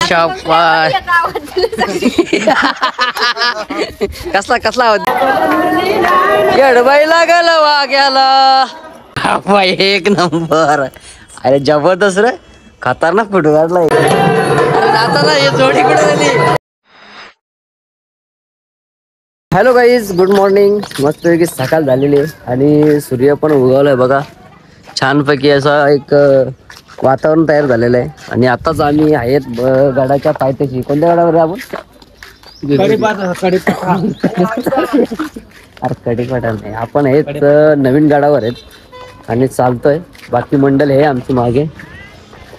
शाबास. कसला कसला येडबाई लागल वाग्याला. एक नंबर. अरे जबरदस्त रे, खतरनाक फोटो काढलाय. नाचायला हे जोडी कुठे झाली. Hello guys, good morning. मस्तपैकी सकाळ झालेली आहे आणि सूर्य पण उगवलाय बघा. छानपैकी असा एक वातावरण तयार झालेलं आहे. आणि आताच आम्ही आहेत गडाच्या पायथ्याशी. कोणत्या गडावर आहे आपण? अरे कढीपाटा नाही, आपण हेच नवीन गडावर आहेत आणि चालतोय. बाकी मंडळ हे आमची मागे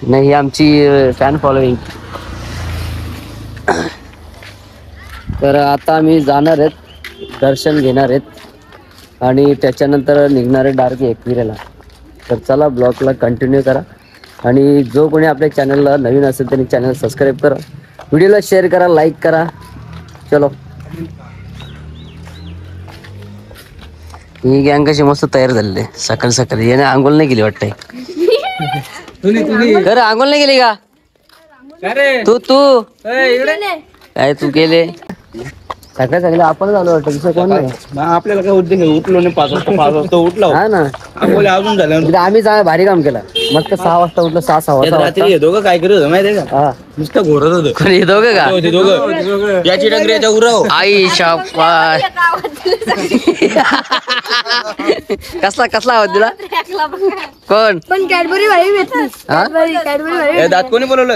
नाही, ही आमची फॅन फॉलोईंग. तर आता आम्ही जाणार आहेत, दर्शन घेणार आहेत आणि त्याच्यानंतर निघणार आहे डायरेक्ट एकविरेला. तर चला, ब्लॉगला कंटिन्यू करा आणि जो कोणी आपल्या चॅनलला नवीन असेल त्यांनी चॅनल सबस्क्राईब करा, व्हिडिओला शेअर करा, लाईक करा. चलो, ही गँग कशी मस्त तयार झालेली आहे सकाळी सकाळी. याने आंघोळ नाही केली वाटतंय. खरं आंघोळ नाही केली का तू? काय तू केले सकाळी सकाळी? आपण झालो वाटतं, दुसरं कोण नाही. आपल्याला काय उद्योग उठलो नाही, 5 वाजता उठलो. हा ना, अजून झालं. आम्ही भारी काम केलं. मस्त 6 वाजता उठलं, 6 वाजता. रात्री दोघं काय करत होतं माहितीये का? नुसतं घोरत होतं. कोणी दोघं का? दोघं याची डंगऱ्याच्या उराव. आई शाबास. कसला कसला आवाज दिला? कोण? पण कॅडबरी भाई भेटली. कॅडबरी दात कोणी बोलवलं?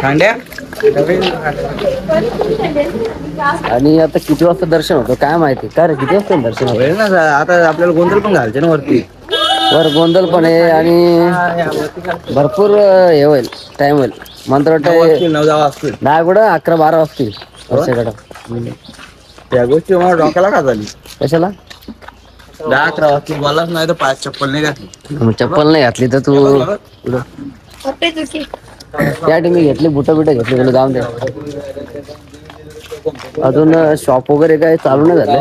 खांड्या. आणि आता किती वाजता दर्शन होतं काय माहिती? काय रे, किती वाजता दर्शन होईल ना? आता आपल्याला गोंधळ पण घालचे ना वरती. वर गोंधळ पण आहे आणि भरपूर हे होईल, टाइम होईल. मंत्र वाटतं 9-10 वाजतील. नाही कुठं 11-12 वाजतील वर्षाकडं. त्या गोष्टी मला डोक्याला का झाली? कशाला? 10-11 वाजतील बोलाच नाही तर 5 चप्पल नाही घातली. चप्पल नाही घातली तर तू त्या टाइमी घेतली, बुट घेतली, तुला जाऊन दे. अजून शॉप वगैरे काय चालू नाही झालं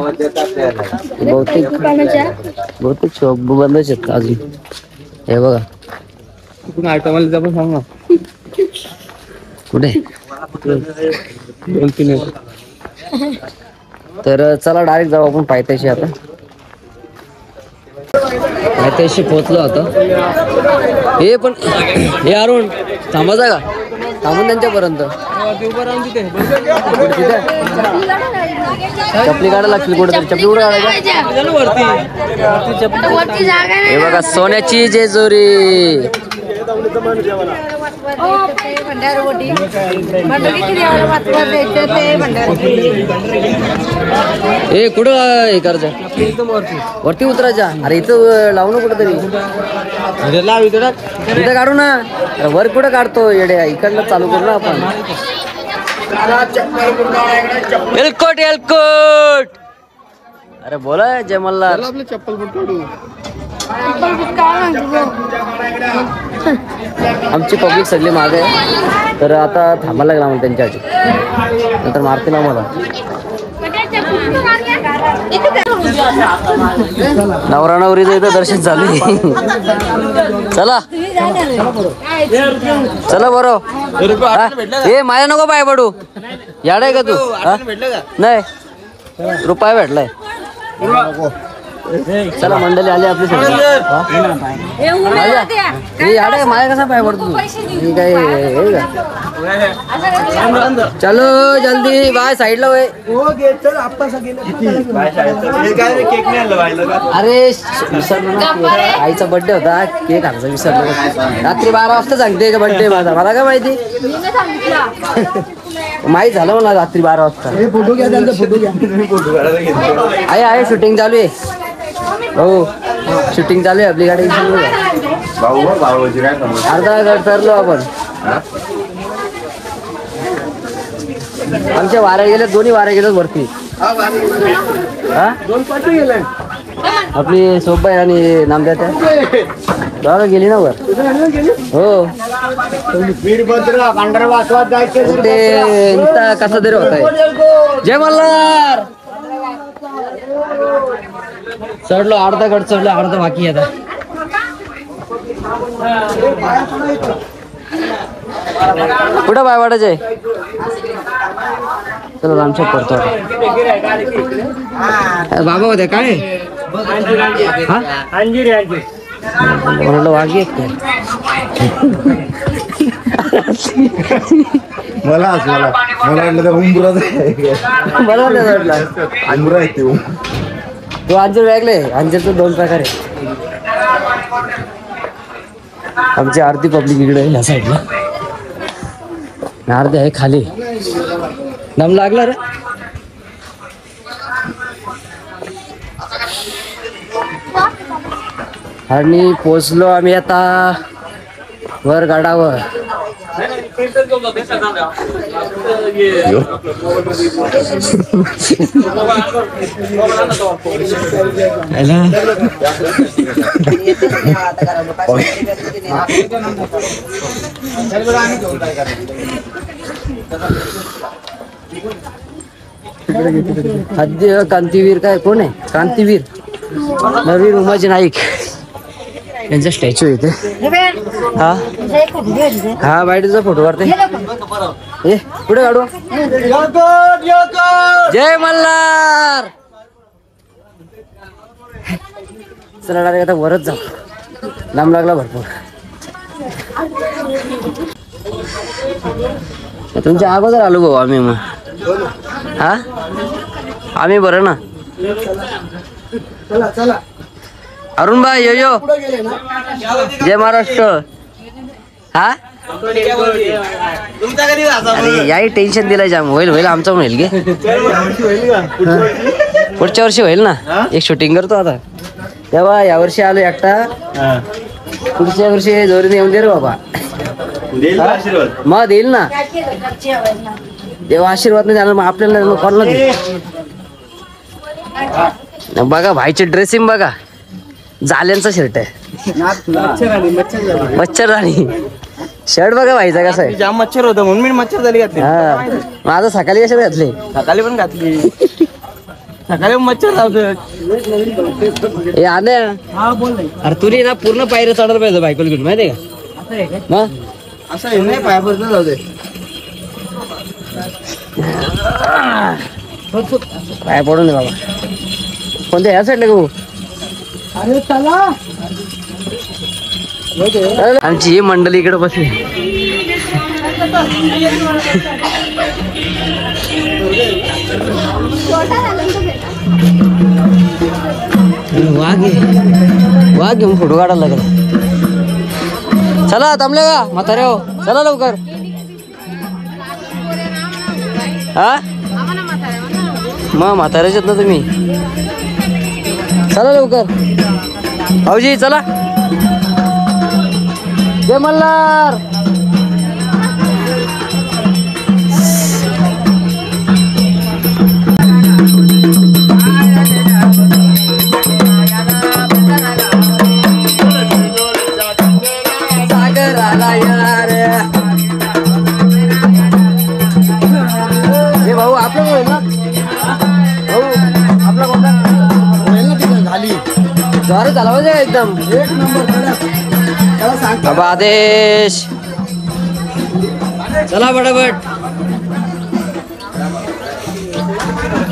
बहुतेक शॉप बंदच आहेत अजून. हे बघा कुठून आयटमाला पण सांग ना. कुठे? 2-3. तर चला डायरेक्ट जाऊ आपण पायथ्याशी. आता पायथ्याशी पोहोचलो होतो. हे पण हे अरुण थांबायचा का? थांबून त्यांच्यापर्यंत चपली काढायला लागतील कुठेतरी. चपली कुठे काढायला? हे बघा सोन्याची जेजुरी. हे कुठं हे करायचं? वरती उतरायच्या. अरे इथं लावू ना कुठं तरी, इथं काढू ना. वर कुठं काढतो येड्या? इकडनं चालू करू ना आपण. एलकोट एलकोट. अरे बोला जय मल्हार. आपलं चप्पल पण काढू. आमची पब्लिक सगळी मागे आहे, तर आता थांबायला लागला आम्हाला त्यांच्यासाठी, नंतर मारतील आम्हाला. नवरा नवरीचं इथं दर्शन चालू आहे. चला चला बरोबर. हे माझ्या नको पाय पडू. याड आहे का तू? नाही, रुपया भेटलाय. चला मंडळी आली आपली सगळी. याडे माझ्या कसा पाय पडतो तू? काय चलो जल्दी बाय साईडला वय. अरे विसरलो, आईचा बर्थडे होता, केक आणायचा विसरलो. रात्री 12 वाजता सांगते का बर्थडे माझा? मला काय माहिती? माहीत झालं मला रात्री 12 वाजता. फोटो घ्या त्यांचा, फोटो घ्या. आहे शूटिंग चालू आहे. हो शूटिंग चालू आहे आपली. गाडी अर्धा गड ठरलो आपण. आमच्या वाऱ्या गेल्या, दोन्ही वाऱ्या गेल्यात वरती. हा आपली सोबाई आणि नामद्या त्या गेली ना वर. हो ते कसा तरी होत आहे. जय मल्हार. चढलो अर्धा गड चढलो, अर्धा बाकी आता. कुठं पाय वाटायचे चला रामशेठ करतो बाबा होते काय हा म्हणलं वाघी आहेत काय मला वाटलं उंबराच मला वाटलं उंबरा आहे ते तो अंजीर वेगळे अंजीरचं 2 प्रकार आहे आमची आरती पब्लिक इकडे आहे या साईडला अर्धे आहे खाली दम लागला रे आणि पोचलो आम्ही आता वर गडावर आद्य कांतीवीर काय कोण आहे कांतीवीर नवीन उमाजी नाईक यांचा स्टॅच्यू इथे हा हा बाईटचा फोटो काढते ए पुढे काढू जय मल्हार चला डायरेक्ट आता वरच जाऊ लांब लागला भरपूर तुमच्या अगोदर आलो भाऊ आम्ही मग हा आम्ही बरं ना अरुण भाई यो जय महाराष्ट्र हा अरे याही टेन्शन दिलाय जाम होईल आमचं होईल गे पुढच्या वर्षी होईल ना एक शूटिंग करतो आता तेव्हा यावर्षी आलो एकटा पुढच्या वर्षी जोरीने येऊन दे रे बाबा मग देईल ना तेव्हा आशीर्वाद नाही जाणार मग आपल्याला कोणाला देईल बघा भाईचे ड्रेसिंग बघा जाल्यांचा शर्ट आहे मच्छर राणी शर्ट बघा भाईचा कसा आहे जाम मच्छर होतं म्हणून मी मच्छर झाली घातली हा माझं सकाळी कशात घातले सकाळी पण घातली सकाळी मच्छर लावतं हे आले अरे तुरी ना पूर्ण पायऱ्या चढायला पाहिजे बायकोला घेऊन माहितीये का मग असं हे नाही पायापर्यंत जाऊ दे पाय पडून दे बाबा कोणत्या ह्या साईडला गो अरे चला आमची ही मंडळी इकडे बसली वाघ घेऊन फोटो काढायला लागला चला थांबले का म्हातारे हो चला लवकर हा मग म्हाताऱ्याच ना तुम्ही चला लवकर भाऊजी चला जय मल्हार सागर आला यार हे भाऊ आपलं होईल ना भाऊ आपला कोणता होईल ना तिथं झाली ज्वार झाला पाहिजे एकदम एक नंबर बाबा आदेश चला बटाबट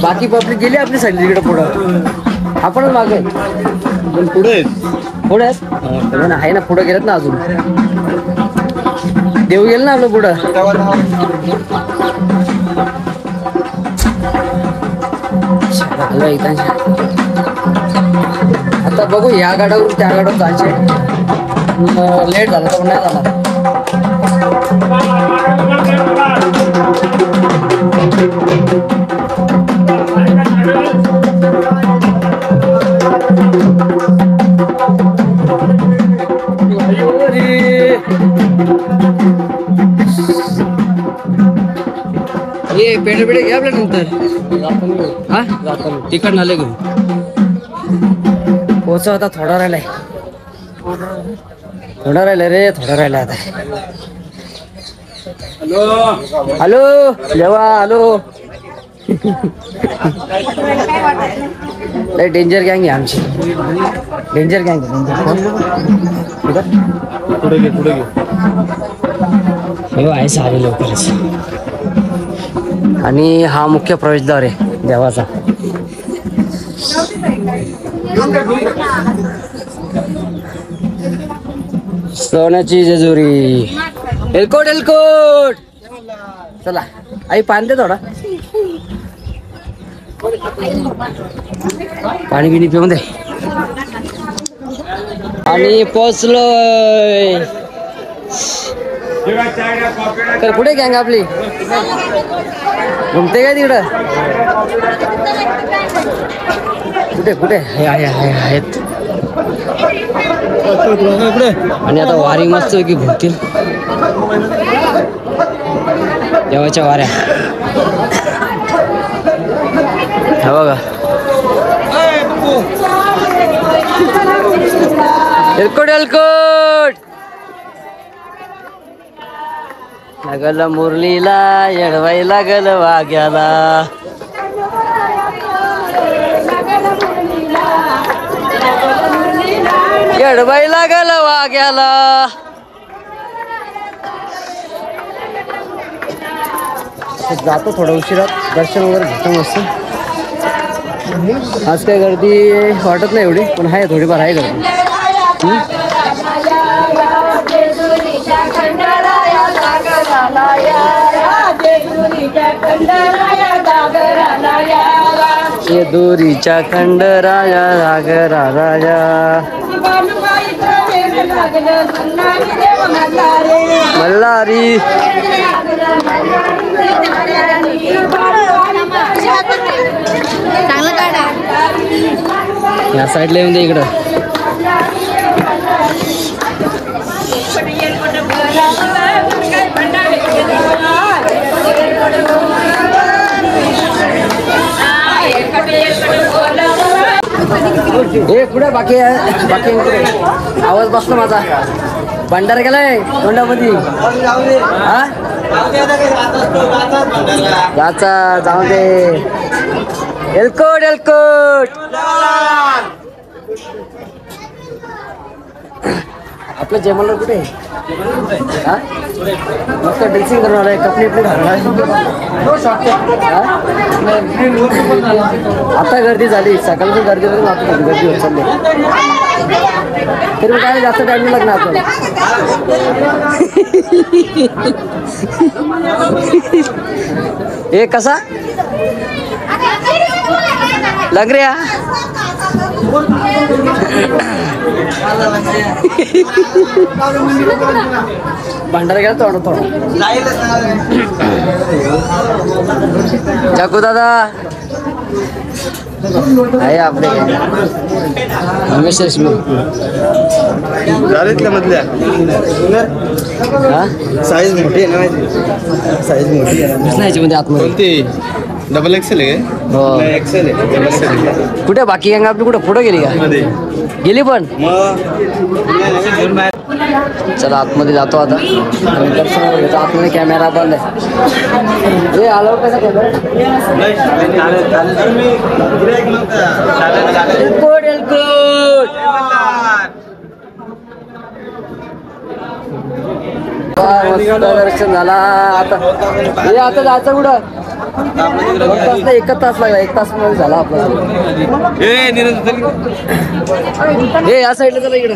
बाकी पब्लिक गेली आपली सगळीकडे पुढं आपणच मागे पुढे पुढे आहे ना पुढे गेलेत ना अजून देव गेलं ना आपलं पुढं आता बघू या गाड्यावरून त्या गाड्यावर जायचे लेट झाला तर नाही झाला ये पेढे पेढे घ्या आपल्या नंतर हा तिकड नाले घेऊन पोचा होता थोडा राहिलाय रे थोडा राहिला आता हॅलो जेव्हा हॅलो लय डेंजर गँग आहे आमची, डेंजर गँग पुढे घे पुढे घे. हे आहे सारे लवकरच. आणि हा मुख्य प्रवेशद्वार आहे देवाचा. सोन्याची जेजुरी. एलकोट एलकोट. चला आई पाणी दे थोडा, पाणी बिणी पिऊन दे. आणि पोचलोय. तर कुठे गँग आपली घुमते काय तिकडं? कुठे कुठे आहेत. आणि आता वारी मस्त की घुमतील देवाच्या वाऱ्या. हा बघा एलकोट एलकोट. लागल मुरलीला येडवाई लागल वाग्याला. येडवाई लागल वाग्याला. जातो थोडा उशिरा, दर्शन वगैरे घेतो मस्त. आज काय गर्दी वाटत नाही एवढी, पण आहे थोडीफार आहे गर्दी. जेजुरीच्या खंडराया रागराया. मल्हारी या साईडला येऊन दे इकडं. हे कुठे बाकी आहे, बाकी आवाज बसतो माझा. भंडारा गेलाय तोंडामध्ये. हा जाचा जाऊ दे. एलकोट एलकोट. आपलं जेवण कुठे हा मस्त ड्रेसिंग करून आलाय, कपडे इकडे घालणार. आता गर्दी झाली, सकाळची गर्दी करून आता गर्दी होत चालली. तरी काय जास्त टाइम लागणार आपल्याला. हे कसा लग रहा. भंडारा गेला थोडं थोडं. जाकू दादा आहे आपले रमेश मधल्या साईज मोठी आहे ना, साईज मोठी आहे याच्यामध्ये आतमध्ये. डबल एक्सेल आहे. हो एक्सेल आहे. कुठे बाकी गँग आपली कुठे पुढे गेली का? गेली पण. चला आतमध्ये जातो आता. दर्शन घेतो. आतमध्ये कॅमेरा बंद आहे. हे आलो कसं केलं. दर्शन झाला. आता हे आता जायचं कुठं? 1 तास लागला. 1 तास मध्ये झाला आपला. हे या साईडला चला इकडं.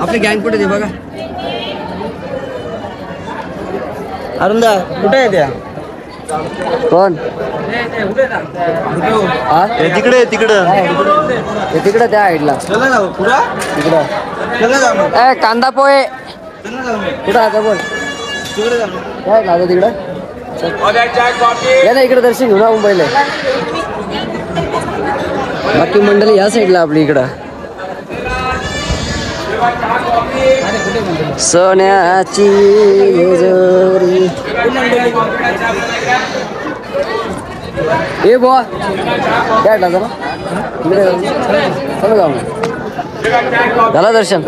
आपली गँग कुठे ते बघा. अरुंदा कुठे आहे त्या? कोण हा तिकडे तिकडं तिकडं त्या साईडला तिकडं. ए कांदा पोहे कुठं आता बोल. काय लावतो तिकडं. या ना इकडे दर्शन घेऊ ना मुंबईला. बाकी मंडळी या साईडला आपली इकडं. सोन्याची जेजुरी. ए बुवा काय जरा इकडे चला जाऊ. झालं दर्शन?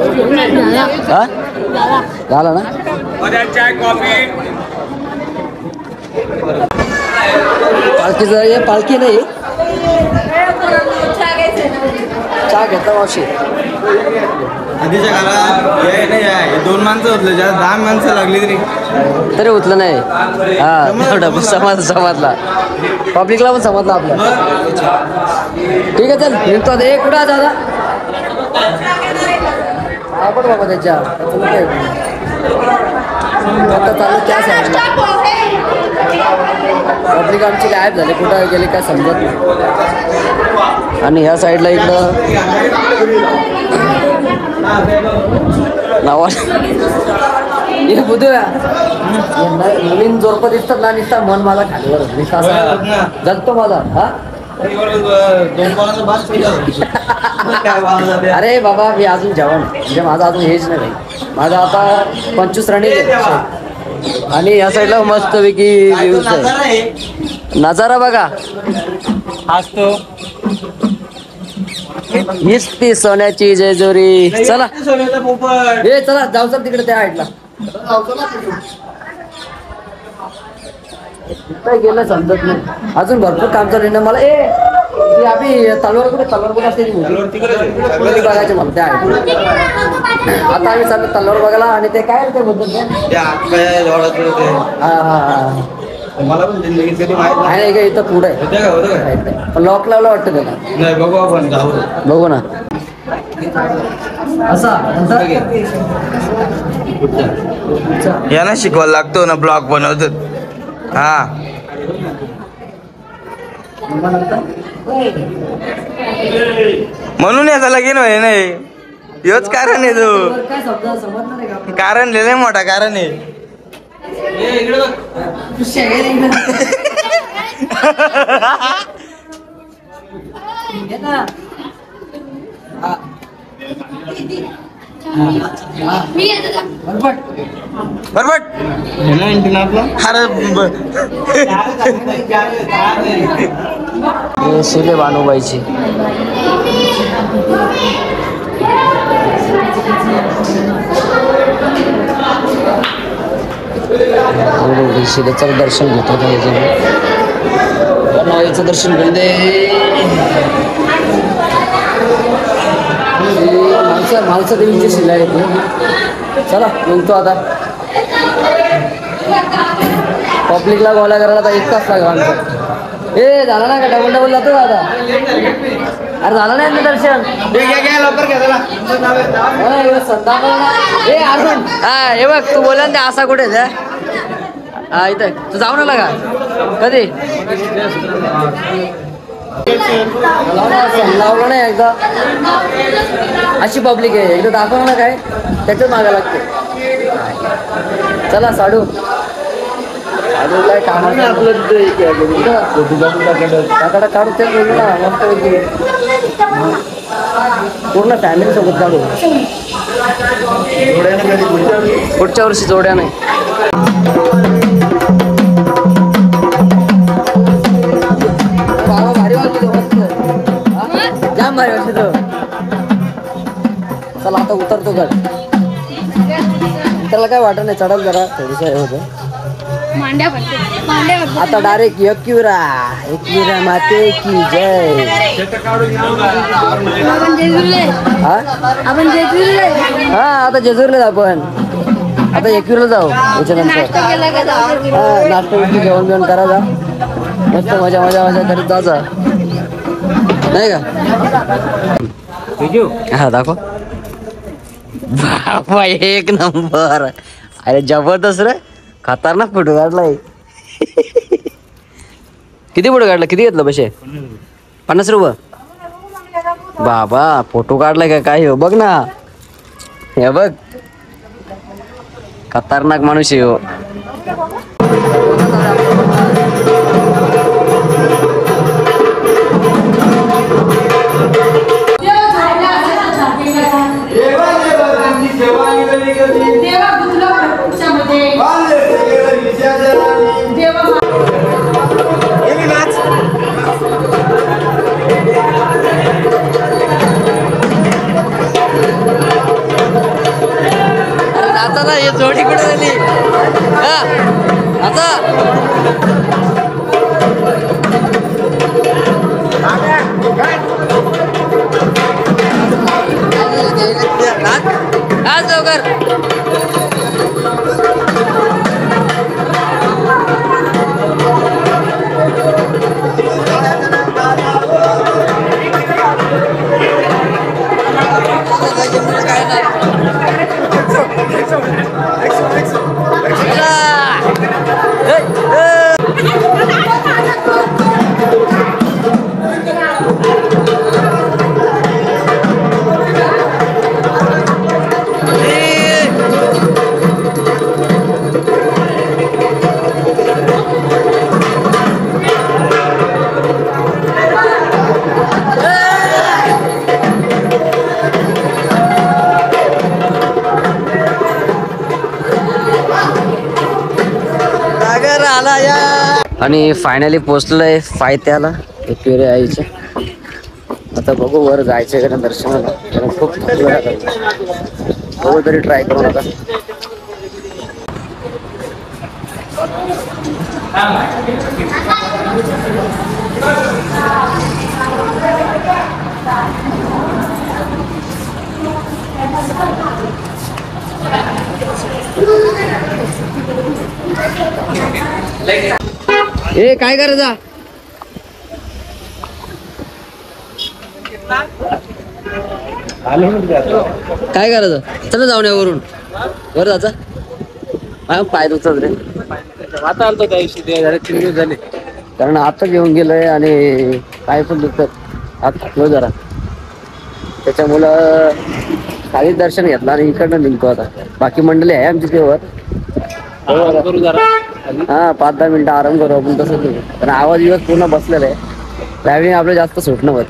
हा झालं ना. पालखीचं हे पालखी नाही चहा घेतला मावशी आधीच्या काळात हे नाही आहे 2 माणसं होतले ज्या 10 माणसं लागली तरी उतलं नाही हा तेवढं समजला पब्लिकला पण समजला आपलं ठीक आहे चल निघतो आता. एक कुठं दादा आपण बाबा त्याच्या आता चालू त्या साईडला पब्लिक आमची गायब झाली कुठं गेली काय समजत नाही. आणि ह्या साईडला इकडं नावा हे बुधूया नवीन जोरपं दिसतात ना निसता मन माझा खालीवर निसता असा जगतो माझा हा. अरे बाबा मी अजून जेवण म्हणजे माझं अजून हेच नाही माझं आता 25 रनिंग आणि या साईडला मस्तपैकी व्ह्यूज आहे नजारा बघा असतो हीच ती सोन्याची जेजुरी. चला सोन्याचा पोपट हे चला जाऊ सर तिकडे त्या साईडला काय गेलं समजत नाही अजून भरपूर काम चालू आहे ना मला. आम्ही तलवार कुठे असते बघायचे मला त्या आता आम्ही चाललो तलवार बघायला. आणि ते काय ते बोलतात मला पण जिंदगीत कधी माहित नाही का इथं पुढे आहे लॉक लावला वाटतं त्याला. नाही बघू आपण बघू ना असा यांना शिकवायला लागतो ना ब्लॉग बनवतात हा. म्हणून याचा लगीन व्हाय नाही हेच कारण आहे तो कारण लिहिलंय मोठा कारण आहे. बरोबर हे शिले बानूबाईची शिलेचं दर्शन घेतो बानूबाईचं दर्शन घेऊन दे. मालसा देवीची शिला आहे चला निघतो आता. पब्लिकला गोळा करायला आता 1 तास लागला आमचं. ए झाला ना का डबल जातो दादा अरे झालं नाही ना दर्शन ए अरुण हा हे बघ तू बोला ना असा कुठे हा इथं तू जाऊ ना लागा कधी लावलं नाही एकदा अशी पब्लिक आहे एकदा दाखवलं ना काय त्याच्यात मागा लागते. चला साडू काय काम आपलं त्याकडे काढू ते बोलू ना मस्त पूर्ण फॅमिली सोबत काढू पुढच्या वर्षी जोड्या नाही. भारी वाटतो जाम भारी वाटतो. चला आता उतरतो गड त्याला काय वाटत नाही चढत जरा थोडीस हे होतं. आता डायरेक्ट एकविरा माते की जय. हा आता जेजुरीला आपण आता एकविराला जाऊ याच्यानंतर नाश्ता जेवण बिवण करा जा मस्त मजा करीत जायचा नाही का. हा दाखव बाबा एक नंबर अरे जबरदस्त रे खतरनाक फोटो काढलाय. किती फोटो काढला किती घेतलं पैसे 50 रुपये बाबा फोटो काढलाय का काय हो बघ ना हे बघ खतरनाक माणूस हो. आता हे जोडी कुठे झाली आता आज लवकर आणि फायनली पोचलोय फायत्याला एकविरे आईच्या. आता बघू वर जायचंय का नाही दर्शनाला, कारण खूप थकलो आहे आता. बघू तरी ट्राय करू नका. ए काय करायचा काय करायचं, चला जाऊन या वरून वर जायचा. पाय दुखतात रे, आता आलतो त्या दिवशी ते झाले 3 दिवस झाले. कारण आता येऊन गेलोय आणि पाय पण दुखतात. हात थकलो जरा, त्याच्यामुळं खाली दर्शन घेतलं आणि इकडनं निघतो आता. बाकी मंडळी आहे आमची तेवर. आराम करू जरा. हा 5-10 मिनिटं आराम करू आपण तसंच. कारण आवाज पूर्ण बसलेला आहे. ट्रॅव्हलिंग आपलं जास्त सुटणं होत.